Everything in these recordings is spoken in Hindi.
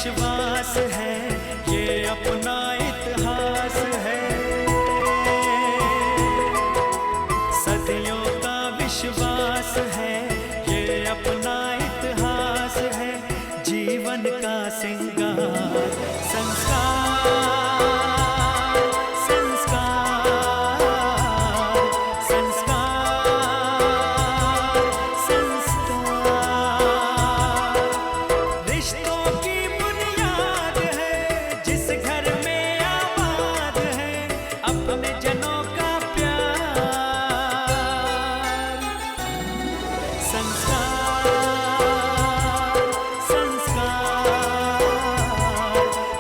विश्वास है, ये अपना इतिहास है। सदियों का विश्वास है, ये अपना इतिहास है। जीवन का सिंगार संस्कार, संस्कार, संस्कार, संस्कार। रिश्तों की बुनियाद है, जिस घर में आबाद है अपने जनों का प्यार। संस्कार, संस्कार,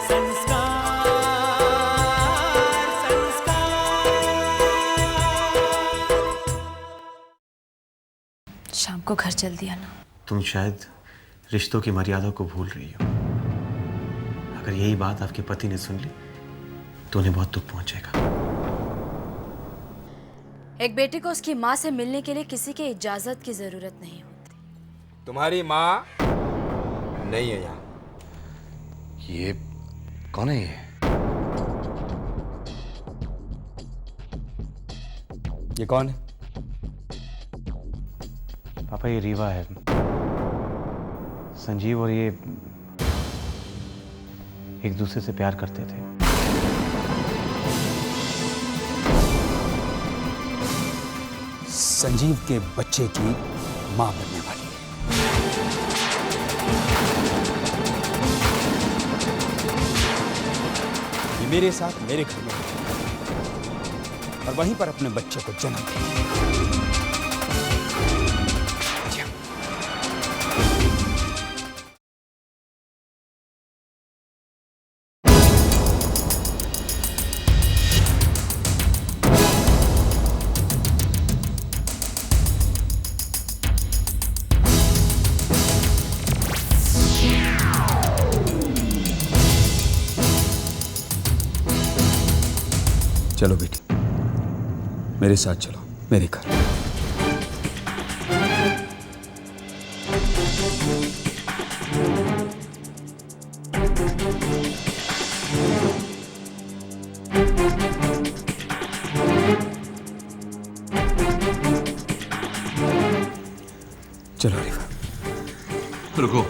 संस्कार, संस्कार। शाम को घर जल्दी आना। तुम शायद रिश्तों की मर्यादा को भूल रही हो। अगर यही बात आपके पति ने सुन ली तो उन्हें बहुत दुख पहुंचेगा। एक बेटे को उसकी माँ से मिलने के लिए किसी की इजाजत की जरूरत नहीं होती। तुम्हारी माँ नहीं है यहाँ। ये कौन है ये कौन है? पापा ये रीवा है। संजीव और ये एक दूसरे से प्यार करते थे। संजीव के बच्चे की माँ बनने वाली है। ये मेरे साथ मेरे घर में और वहीं पर अपने बच्चे को जन्म देगी। चलो बेटी, मेरे साथ चलो मेरे घर। चलो रीवा। रुको।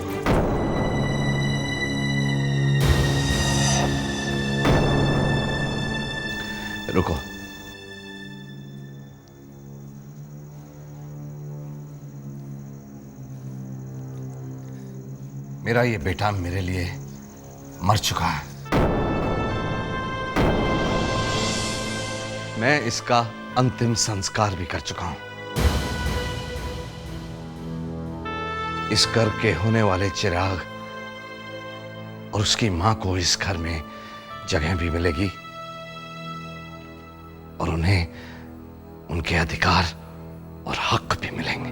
रुको। मेरा ये बेटा मेरे लिए मर चुका है। मैं इसका अंतिम संस्कार भी कर चुका हूं। इस घर के होने वाले चिराग और उसकी मां को इस घर में जगह भी मिलेगी और उन्हें उनके अधिकार और हक भी मिलेंगे।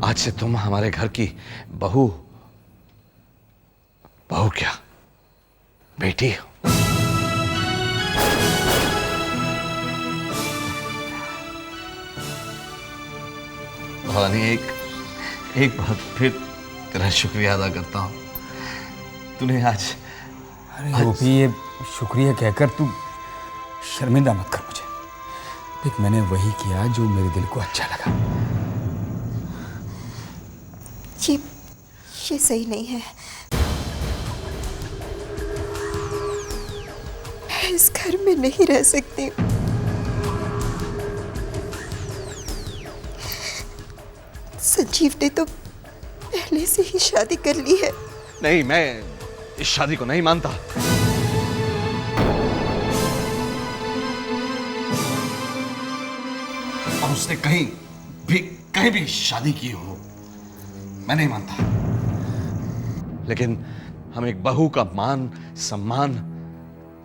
आज से तुम हमारे घर की बहू क्या, बेटी हो। भवानी, एक बार फिर तेरा शुक्रिया अदा करता हूं। तूने आज वो भी ये शुक्रिया कहकर तू शर्मिंदा मत कर मुझे। देख, मैंने वही किया जो मेरे दिल को अच्छा लगा। ये सही नहीं है। मैं इस घर में नहीं रह सकती। संजीव ने तो पहले से ही शादी कर ली है। नहीं, मैं इस शादी को नहीं मानता। और उसने कहीं भी शादी की हो, मैं नहीं मानता। लेकिन हम एक बहू का मान सम्मान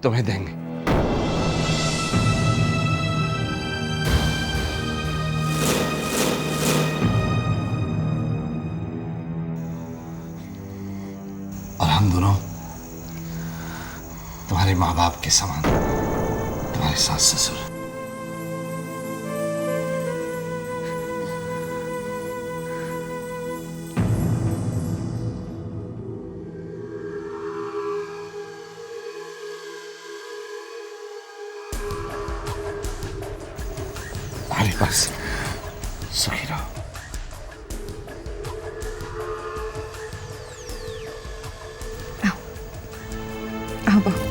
तुम्हें देंगे। हम दोनों तुम्हारे माँ बाप के समान, तुम्हारे सास ससुर। हमारे पास सुखी रहो। आओ बहू।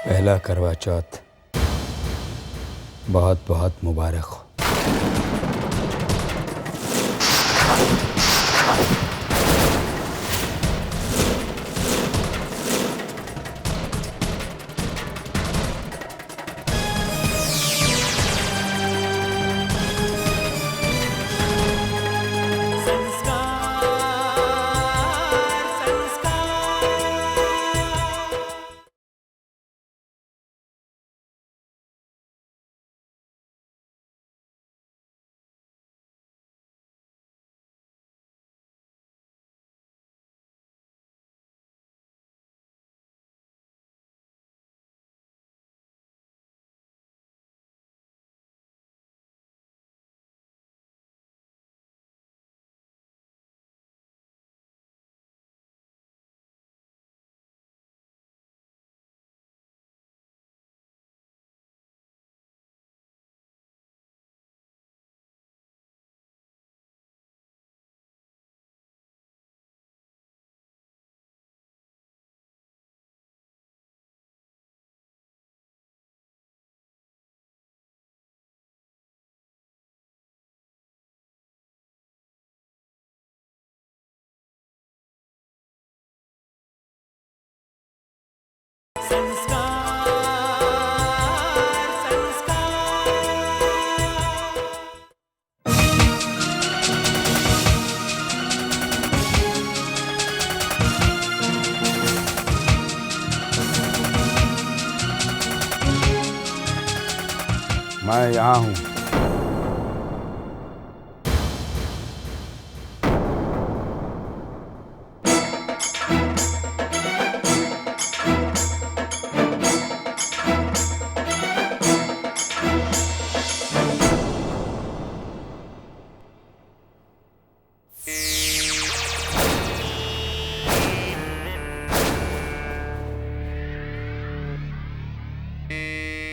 पहला करवा चौथ बहुत बहुत मुबारक हो। मैं यहाँ हूँ।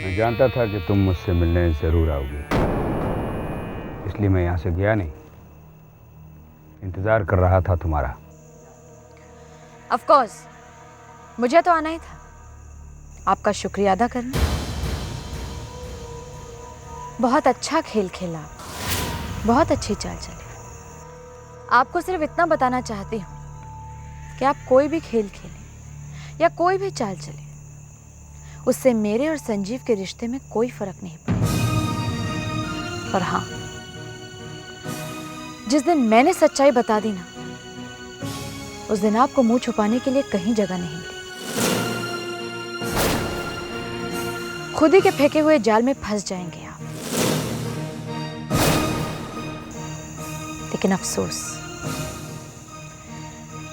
मैं जानता था कि तुम मुझसे मिलने जरूर आओगे, इसलिए मैं यहाँ से गया नहीं, इंतजार कर रहा था तुम्हारा। ऑफ कोर्स मुझे तो आना ही था, आपका शुक्रिया अदा करना। बहुत अच्छा खेल खेला, बहुत अच्छी चाल चली। आपको सिर्फ इतना बताना चाहती हूँ कि आप कोई भी खेल खेलें या कोई भी चाल चले, उससे मेरे और संजीव के रिश्ते में कोई फर्क नहीं पड़ेगा। और हाँ, जिस दिन मैंने सच्चाई बता दी ना, उस दिन आपको मुंह छुपाने के लिए कहीं जगह नहीं मिली। खुद ही के फेंके हुए जाल में फंस जाएंगे आप। लेकिन अफसोस,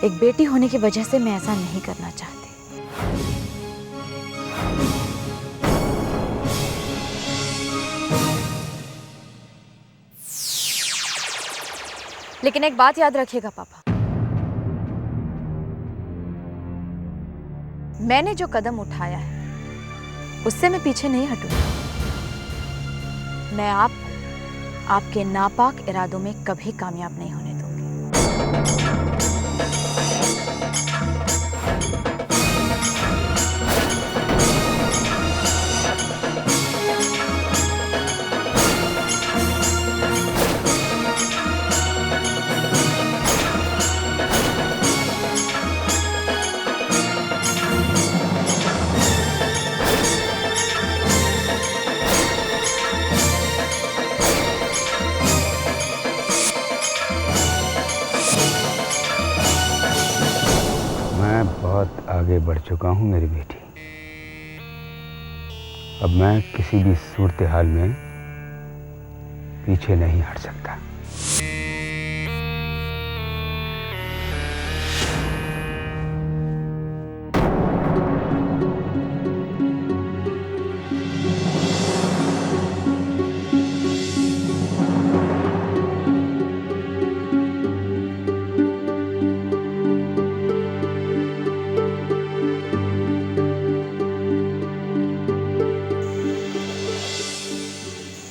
एक बेटी होने की वजह से मैं ऐसा नहीं करना चाहती। लेकिन एक बात याद रखिएगा पापा, मैंने जो कदम उठाया है उससे मैं पीछे नहीं हटूंगी। मैं आपको आपके नापाक इरादों में कभी कामयाब नहीं होने दूंगी। मैं बहुत आगे बढ़ चुका हूँ मेरी बेटी। अब मैं किसी भी सूरत हाल में पीछे नहीं हट सकता।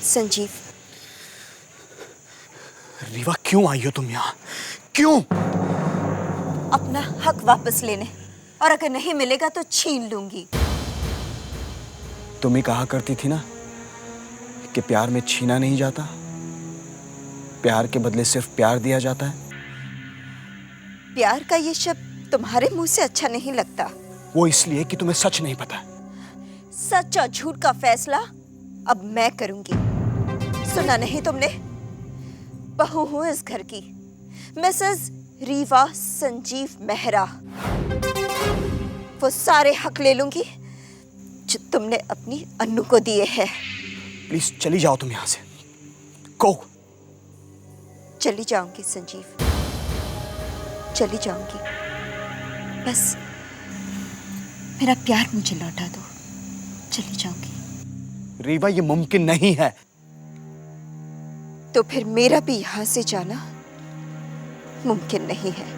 संजीव, रीवा क्यों आई हो तुम यहाँ? क्यों? अपना हक वापस लेने, और अगर नहीं मिलेगा तो छीन लूंगी। तुम ही कहा करती थी ना कि प्यार में छीना नहीं जाता, प्यार के बदले सिर्फ प्यार दिया जाता है। प्यार का ये शब्द तुम्हारे मुंह से अच्छा नहीं लगता। वो इसलिए कि तुम्हें सच नहीं पता। सच और झूठ का फैसला अब मैं करूंगी। सुना नहीं तुमने? बहू हूं इस घर की, मिसेस रीवा संजीव मेहरा। वो सारे हक ले लूंगी जो तुमने अपनी अन्नू को दिए हैं। प्लीज चली जाओ तुम यहाँ से। गो। चली जाऊंगी संजीव, चली जाऊंगी। बस मेरा प्यार मुझे लौटा दो, चली जाऊंगी। रीवा, ये मुमकिन नहीं है। तो फिर मेरा भी यहां से जाना मुमकिन नहीं है।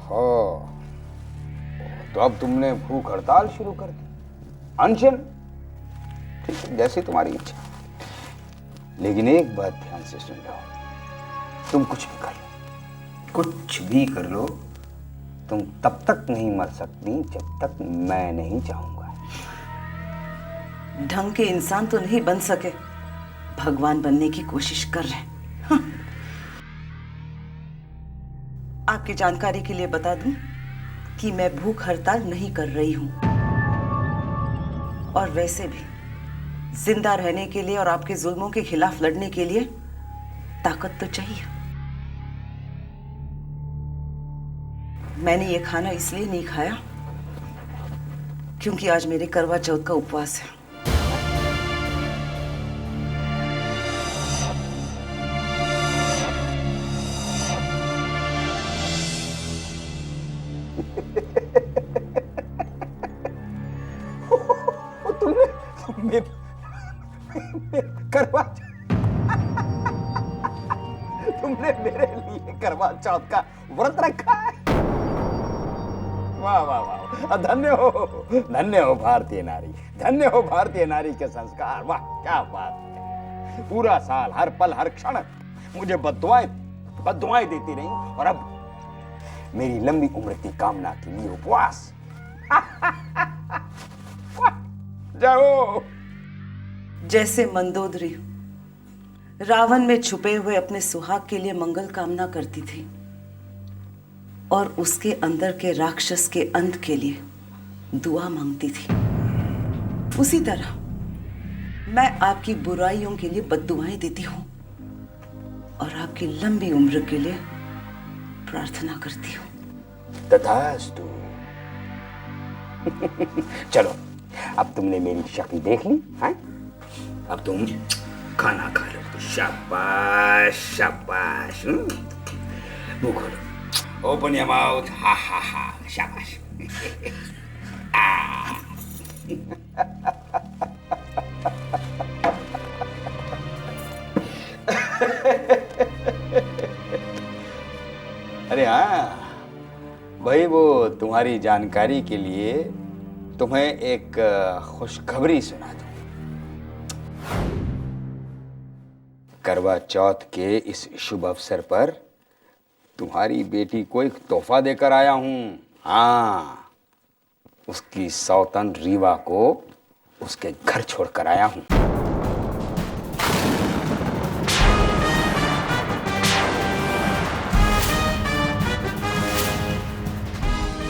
हो। तो अब तुमने भूख हड़ताल शुरू कर दी, अनशन? ठीक है, जैसी तुम्हारी इच्छा। लेकिन एक बात ध्यान से सुन लो, तुम कुछ भी कर लो, कुछ भी कर लो, तुम तब तक नहीं मर सकती जब तक मैं नहीं चाहूंगा। ढंग के इंसान तो नहीं बन सके भगवान बनने की कोशिश कर रहे हैं। हाँ। आपकी जानकारी के लिए बता दूं कि मैं भूख हड़ताल नहीं कर रही हूं। और वैसे भी जिंदा रहने के लिए और आपके जुल्मों के खिलाफ लड़ने के लिए ताकत तो चाहिए। मैंने ये खाना इसलिए नहीं खाया क्योंकि आज मेरे करवा चौथ का उपवास है। तुमने करवा तुमने मेरे लिए करवा चौथ का व्रत रखा है। वाह वाह वाह, धन्य हो भारतीय नारी, धन्य हो भारतीय नारी के संस्कार। वाह क्या बात है। पूरा साल हर पल हर क्षण मुझे बद्दुआएं देती रही और अब मेरी लंबी उम्र की कामना के लिए उपवास। जाओ। जैसे मंदोदरी रावण में छुपे हुए अपने सुहाग के लिए मंगल कामना करती थी और उसके अंदर के राक्षस के अंत के लिए दुआ मांगती थी, उसी तरह मैं आपकी बुराइयों के लिए बद्दुआएं देती हूं और आपकी लंबी उम्र के लिए प्रार्थना करती हूं। तथास्तु। चलो, अब तुमने मेरी शक्ल देख ली है, अब तुम खाना खा लो। शाबाश शाबाश। मुंह खोलो, ओपन योर माउथ। हा हा हा, शाबाश। अरे हाँ भाई, वो तुम्हारी जानकारी के लिए तुम्हें एक खुशखबरी सुना दूं। करवा चौथ के इस शुभ अवसर पर तुम्हारी बेटी को एक तोहफा देकर आया हूं। हाँ, उसकी सौतन रीवा को उसके घर छोड़कर आया हूं।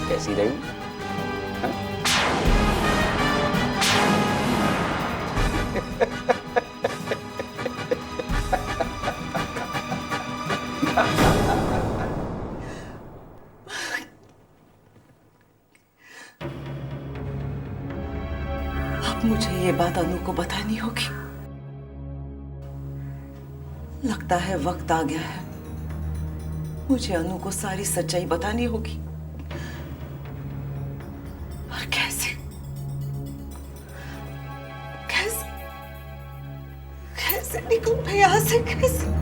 कैसी रही? हाँ? अब मुझे ये बात अनु को बतानी होगी। लगता है वक्त आ गया है, मुझे अनु को सारी सच्चाई बतानी होगी। और कैसे कैसे कैसे निकलूं मैं यहां से, कैसे?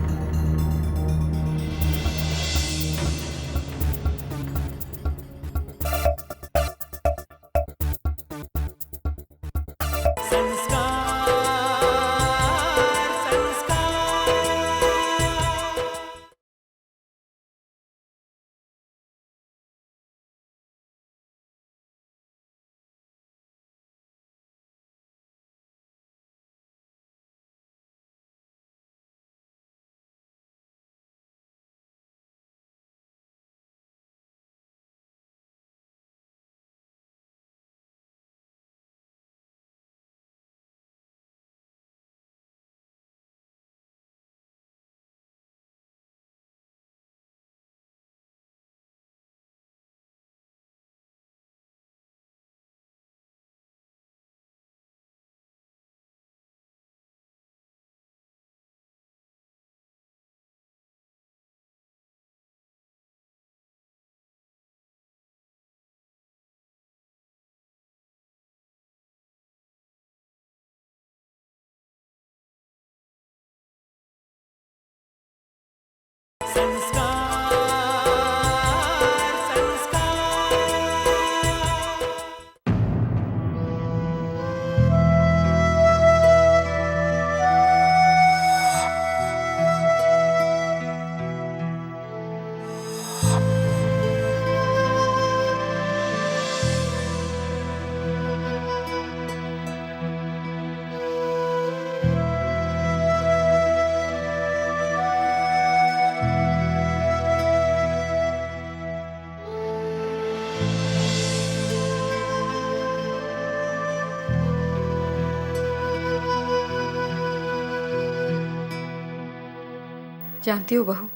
जानती हो बहू,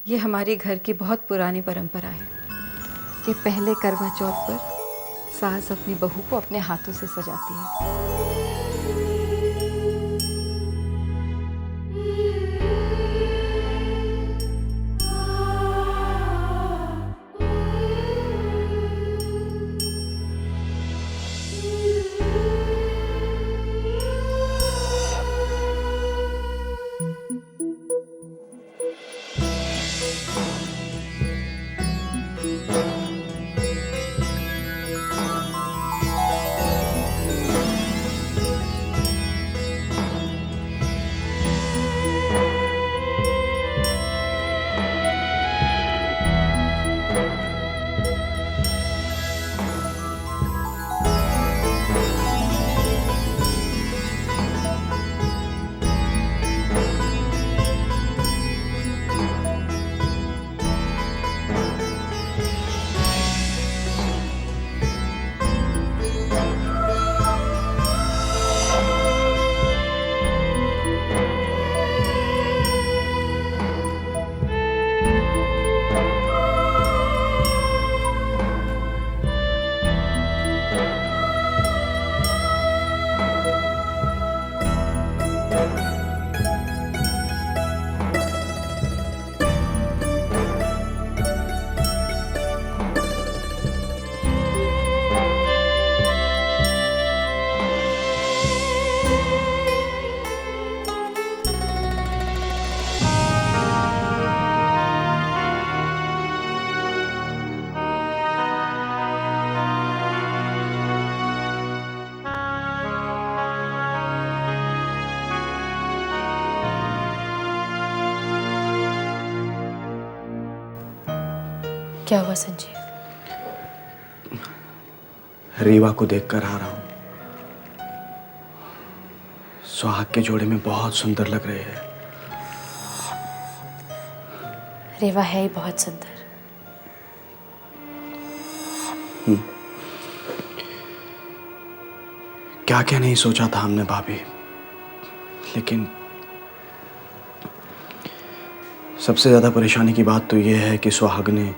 ये हमारी घर की बहुत पुरानी परंपरा है कि पहले करवा चौथ पर सास अपनी बहू को अपने हाथों से सजाती है। क्या हुआ संजीव? रीवा को देखकर आ रहा हूं। सुहाग के जोड़े में बहुत सुंदर लग रहे हैं। रेवा है ही बहुत सुंदर। क्या क्या नहीं सोचा था हमने भाभी, लेकिन सबसे ज्यादा परेशानी की बात तो यह है कि सुहाग ने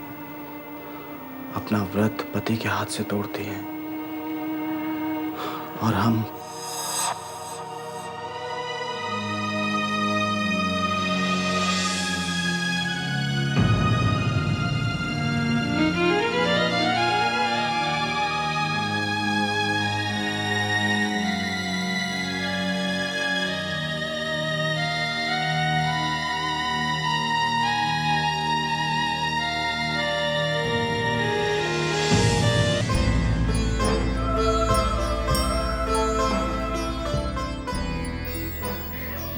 अपना व्रत पति के हाथ से तोड़ दिए हैं और हम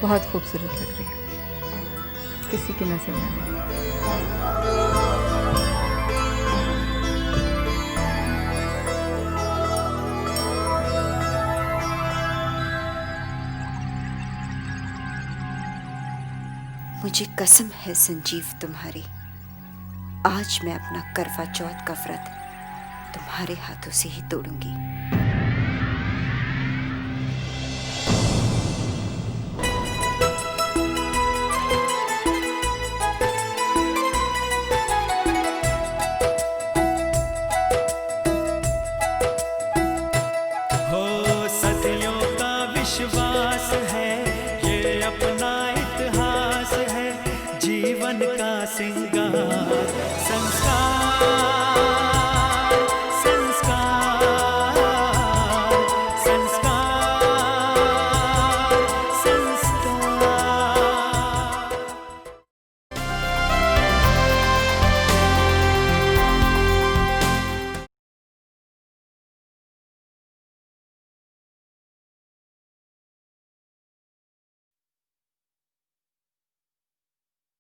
बहुत खूबसूरत लग रही हो, किसी की नजर ना लगे। मुझे कसम है संजीव तुम्हारी, आज मैं अपना करवा चौथ का व्रत तुम्हारे हाथों से ही तोड़ूंगी।